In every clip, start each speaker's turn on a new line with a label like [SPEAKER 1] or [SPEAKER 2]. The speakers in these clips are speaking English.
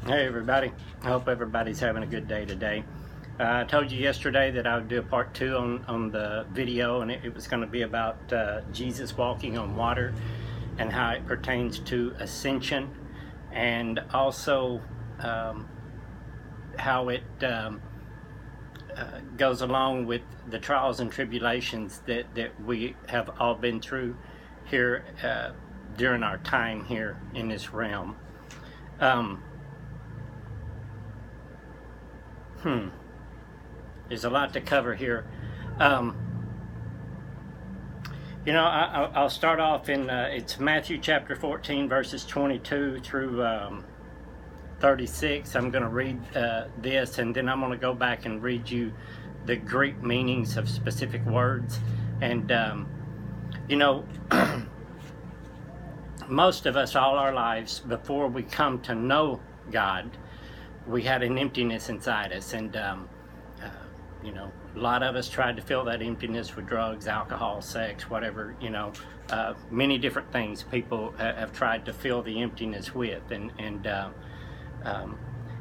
[SPEAKER 1] Hey everybody, I hope everybody's having a good day today. I told you yesterday that I would do a part 2 on the video, and it was going to be about Jesus walking on water and how it pertains to Ascension, and also how it goes along with the trials and tribulations that we have all been through here during our time here in this realm. There's a lot to cover here. I'll start off in, it's Matthew chapter 14, verses 22 through 36. I'm going to read this, and then I'm going to go back and read you the Greek meanings of specific words. And, most of us all our lives, before we come to know God, we had an emptiness inside us, and a lot of us tried to fill that emptiness with drugs, alcohol, sex, whatever, many different things people have tried to fill the emptiness with. And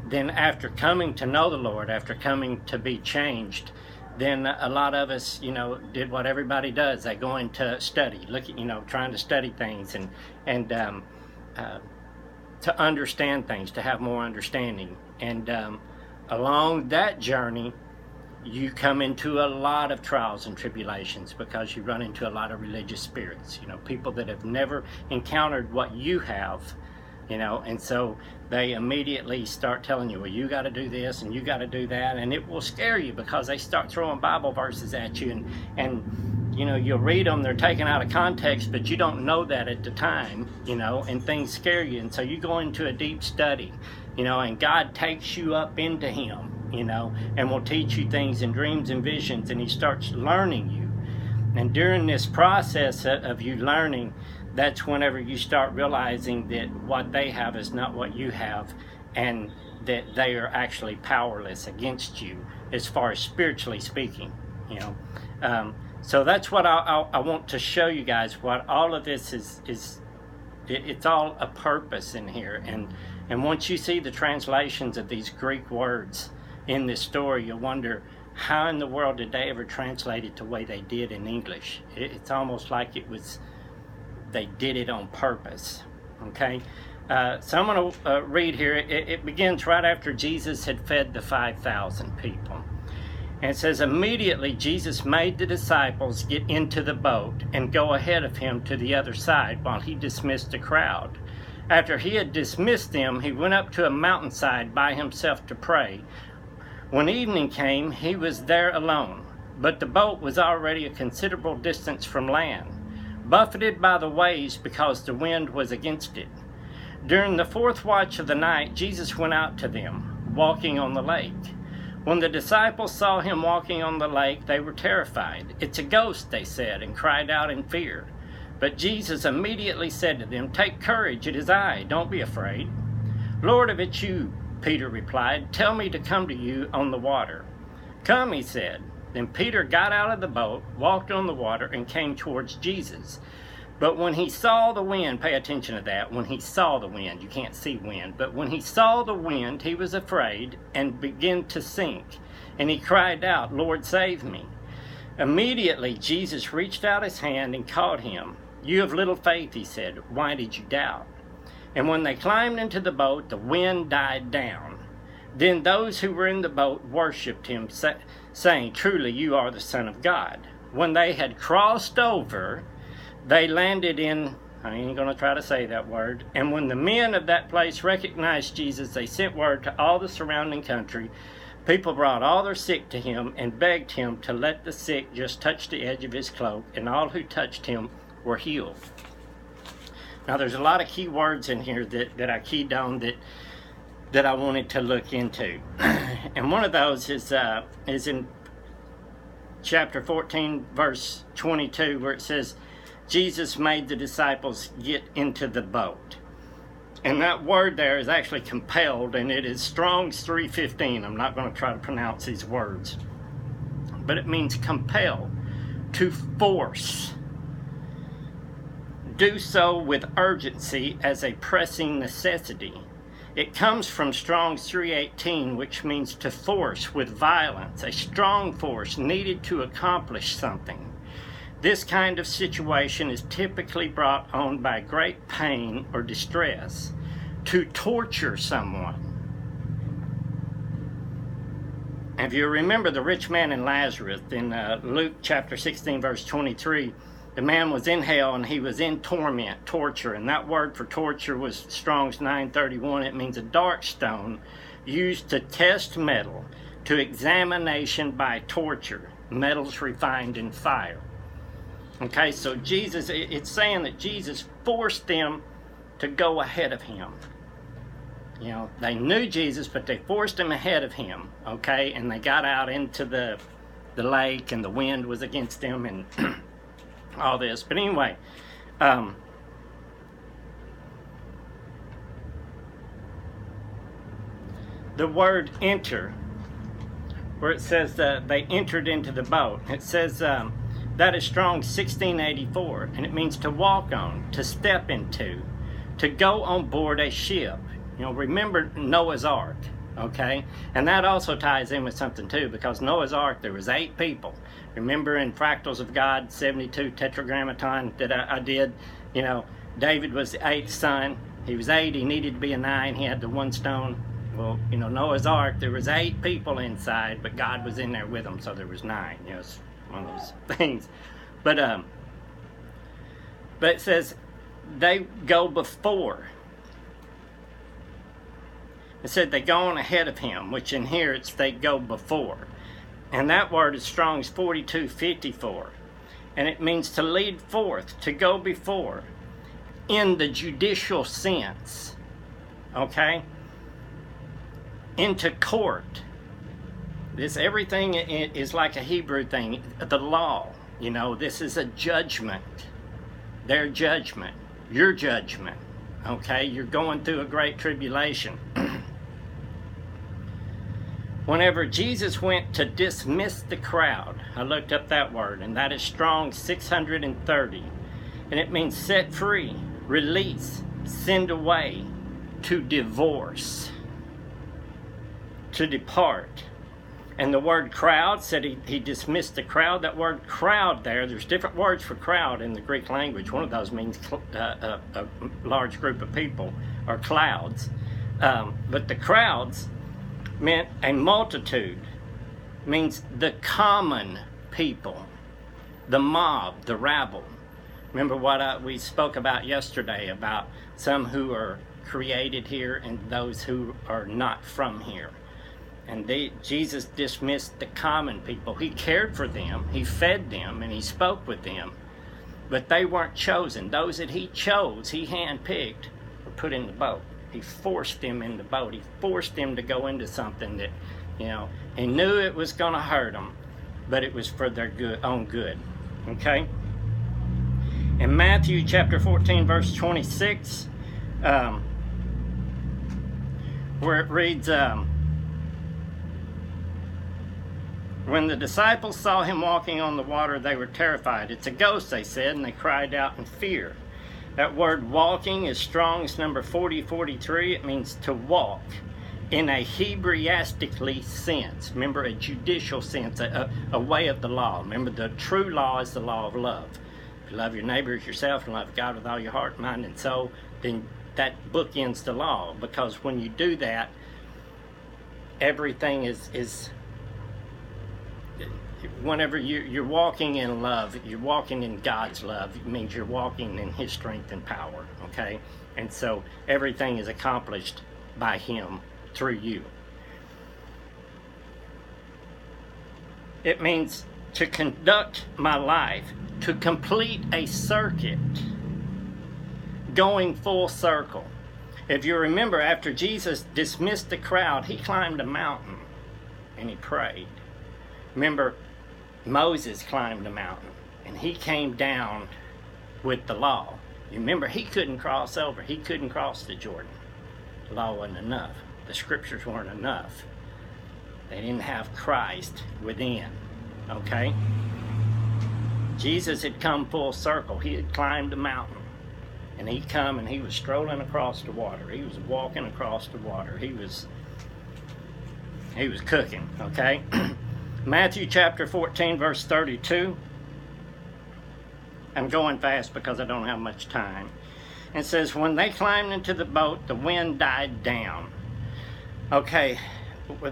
[SPEAKER 1] then after coming to know the Lord, after coming to be changed, then a lot of us, did what everybody does. They go into study, trying to study things and to understand things, to have more understanding. And along that journey, you come into a lot of trials and tribulations because you run into a lot of religious spirits, people that have never encountered what you have, and so they immediately start telling you, well, you got to do this and you got to do that, and it will scare you because they start throwing Bible verses at you, and you'll read them, they're taken out of context, but you don't know that at the time, and things scare you, and so you go into a deep study, and God takes you up into Him, and will teach you things in dreams and visions, and He starts learning you. And during this process of you learning, that's whenever you start realizing that what they have is not what you have, and that they are actually powerless against you as far as spiritually speaking, So that's what I want to show you guys. What all of this is it's all a purpose in here. And once you see the translations of these Greek words in this story, you'll wonder, how in the world did they ever translate it the way they did in English? It's almost like they did it on purpose. Okay, so I'm going to read here. It begins right after Jesus had fed the 5,000 people. And it says, immediately Jesus made the disciples get into the boat and go ahead of him to the other side while he dismissed the crowd. After he had dismissed them, he went up to a mountainside by himself to pray. When evening came, he was there alone, but the boat was already a considerable distance from land, buffeted by the waves because the wind was against it. During the fourth watch of the night, Jesus went out to them, walking on the lake. When the disciples saw him walking on the lake, they were terrified. It's a ghost, they said, and cried out in fear. But Jesus immediately said to them, take courage, it is I, don't be afraid. Lord, if it's you, Peter replied, tell me to come to you on the water. Come, he said. Then Peter got out of the boat, walked on the water, and came towards Jesus. But when he saw the wind, pay attention to that, when he saw the wind, you can't see wind, but when he saw the wind, he was afraid and began to sink. And he cried out, Lord, save me. Immediately Jesus reached out his hand and caught him. You have little faith, he said, why did you doubt? And when they climbed into the boat, the wind died down. Then those who were in the boat worshipped him, saying, truly you are the Son of God. When they had crossed over, they landed in, I ain't going to try to say that word, and when the men of that place recognized Jesus, they sent word to all the surrounding country. People brought all their sick to him and begged him to let the sick just touch the edge of his cloak, and all who touched him were healed. Now there's a lot of key words in here that I keyed on that I wanted to look into. And one of those is in chapter 14, verse 22, where it says, Jesus made the disciples get into the boat. And that word there is actually compelled, and it is Strong's 3:15. I'm not going to try to pronounce these words. But it means compel, to force. Do so with urgency as a pressing necessity. It comes from Strong's 318, which means to force with violence, a strong force needed to accomplish something. This kind of situation is typically brought on by great pain or distress, to torture someone. If you remember the rich man and Lazarus in Luke chapter 16, verse 23, the man was in hell and he was in torment, torture. And that word for torture was Strong's 931. It means a dark stone used to test metal, to examination by torture, metals refined in fire. Okay, so Jesus, it's saying that Jesus forced them to go ahead of him. You know, they knew Jesus, but they forced him ahead of him, okay? And they got out into the lake, and the wind was against them, and all this. But anyway, the word enter, where it says they entered into the boat, it says that is Strong's 1684, and it means to walk on, to step into, to go on board a ship. You know, remember Noah's Ark, okay? And that also ties in with something too, because Noah's Ark, there was 8 people. Remember in Fractals of God, 72 Tetragrammaton that I did, you know, David was the 8th son. He was 8, he needed to be a 9, he had the 1 stone. Well, you know, Noah's Ark, there was 8 people inside, but God was in there with them, so there was 9. You know, it's one of those things. But it says they go before. It said they go on ahead of him, which in here it's they go before. And that word is Strong's 4254. And it means to lead forth, to go before, in the judicial sense. Okay? Into court. This everything is like a Hebrew thing. The law. You know, this is a judgment. Their judgment. Your judgment. Okay? You're going through a great tribulation. Whenever Jesus went to dismiss the crowd, I looked up that word, and that is Strong 630. And it means set free, release, send away, to divorce, to depart. And the word crowd said he dismissed the crowd. That word crowd there's different words for crowd in the Greek language. One of those means a large group of people, or clouds. But the crowds meant a multitude, means the common people, the mob, the rabble. Remember what we spoke about yesterday, about some who are created here and those who are not from here. And Jesus dismissed the common people. He cared for them, he fed them, and he spoke with them. But they weren't chosen. Those that he chose, he handpicked, were put in the boat. He forced them in the boat. He forced them to go into something that, you know, he knew it was going to hurt them, but it was for their own good. Okay? In Matthew chapter 14, verse 26, where it reads, when the disciples saw him walking on the water, they were terrified. It's a ghost, they said, and they cried out in fear. That word walking is Strong's number 4043. It means to walk in a Hebraistically sense. Remember, a judicial sense, a way of the law. Remember, the true law is the law of love. If you love your neighbor as yourself and love God with all your heart, mind, and soul, then that bookends the law. Because when you do that, everything is whenever you're walking in love, you're walking in God's love. It means you're walking in his strength and power, okay? And so everything is accomplished by him through you. It means to conduct my life, to complete a circuit, going full circle. If you remember, after Jesus dismissed the crowd, he climbed a mountain and he prayed. Remember, Moses climbed a mountain and he came down with the law. You remember, he couldn't cross over. He couldn't cross the Jordan. The law wasn't enough. The scriptures weren't enough. They didn't have Christ within. Okay? Jesus had come full circle. He had climbed a mountain. And he come and he was strolling across the water. He was walking across the water. He was cooking, okay? Matthew chapter 14, verse 32. I'm going fast because I don't have much time. It says, when they climbed into the boat, the wind died down. Okay,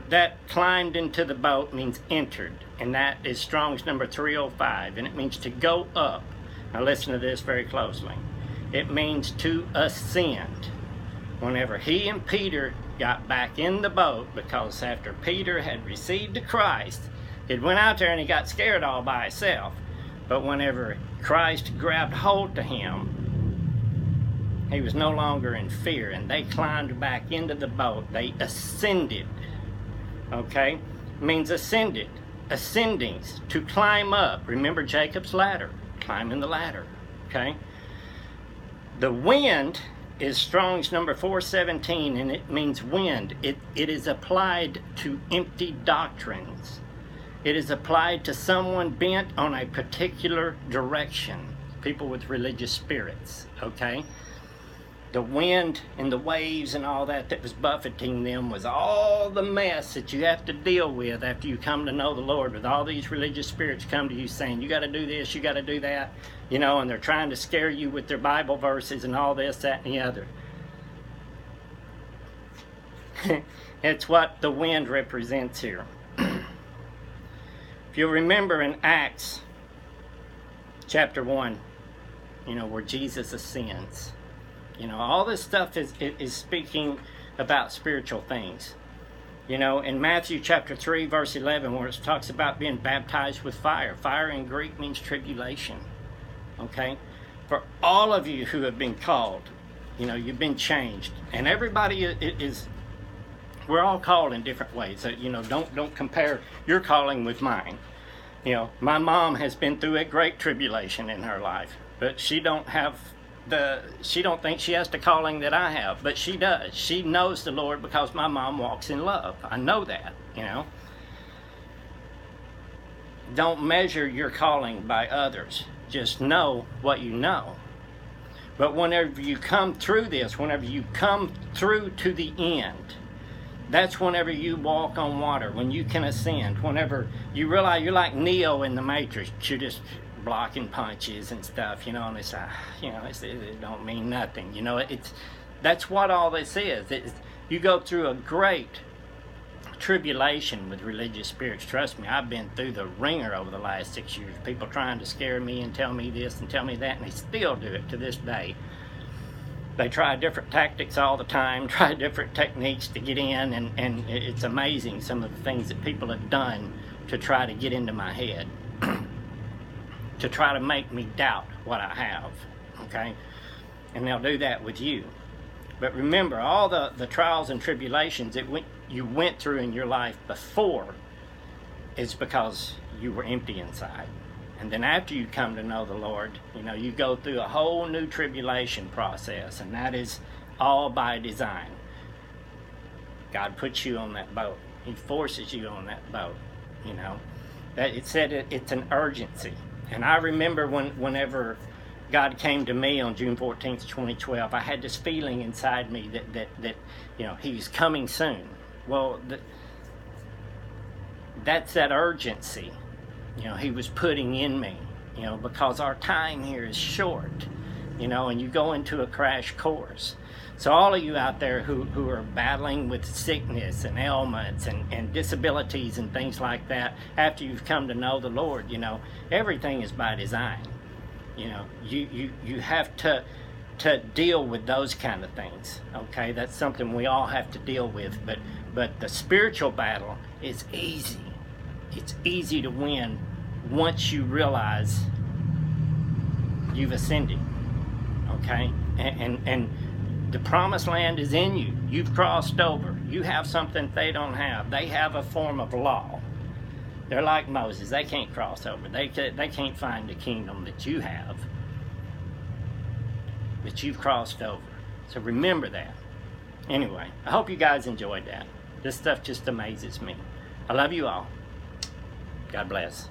[SPEAKER 1] that climbed into the boat means entered, and that is Strong's number 305, and it means to go up. Now listen to this very closely. It means to ascend. Whenever he and Peter got back in the boat, because after Peter had received Christ, he went out there and he got scared all by himself. But whenever Christ grabbed hold to him, he was no longer in fear, and they climbed back into the boat. They ascended. Okay? It means ascended. Ascendings, to climb up. Remember Jacob's ladder. Climbing the ladder. Okay? The wind is Strong's number 417, and it means wind. It is applied to empty doctrines. It is applied to someone bent on a particular direction. People with religious spirits. Okay? The wind and the waves and all that was buffeting them was all the mess that you have to deal with after you come to know the Lord, with all these religious spirits come to you saying, you got to do this, you got to do that, you know, and they're trying to scare you with their Bible verses and all this, that, and the other. It's what the wind represents here. If you'll remember in Acts chapter 1, you know, where Jesus ascends. You know, all this stuff is speaking about spiritual things. You know, in Matthew chapter 3, verse 11, where it talks about being baptized with fire. Fire in Greek means tribulation. Okay? For all of you who have been called, you know, you've been changed. And everybody is we're all called in different ways. You know, don't compare your calling with mine. You know, my mom has been through a great tribulation in her life, but she don't think she has the calling that I have, but she does. She knows the Lord because my mom walks in love. I know that, you know. Don't measure your calling by others. Just know what you know. But whenever you come through this, whenever you come through to the end, that's whenever you walk on water, when you can ascend, whenever you realize you're like Neo in the Matrix. You're just blocking punches and stuff, you know, and it's, you know, it don't mean nothing, you know. That's what all this is. You go through a great tribulation with religious spirits. Trust me, I've been through the ringer over the last 6 years. People trying to scare me and tell me this and tell me that, and they still do it to this day. They try different tactics all the time, try different techniques to get in, and it's amazing some of the things that people have done to try to get into my head, to try to make me doubt what I have, okay? And they'll do that with you. But remember, all the trials and tribulations that you went through in your life before is because you were empty inside. And then after you come to know the Lord, you know, you go through a whole new tribulation process, and that is all by design. God puts you on that boat. He forces you on that boat, you know. It said it's an urgency. And I remember whenever God came to me on June 14th, 2012, I had this feeling inside me that you know, He's coming soon. Well, that's that urgency. You know, He was putting in me, you know, because our time here is short, you know, and you go into a crash course. So all of you out there who are battling with sickness and ailments and disabilities and things like that, after you've come to know the Lord, you know, everything is by design. You know, you have to deal with those kind of things, okay? That's something we all have to deal with, but the spiritual battle is easy. It's easy to win once you realize you've ascended, okay? And the promised land is in you. You've crossed over. You have something they don't have. They have a form of law. They're like Moses. They can't cross over. They can't find the kingdom that you have, that you've crossed over. So remember that. Anyway, I hope you guys enjoyed that. This stuff just amazes me. I love you all. God bless.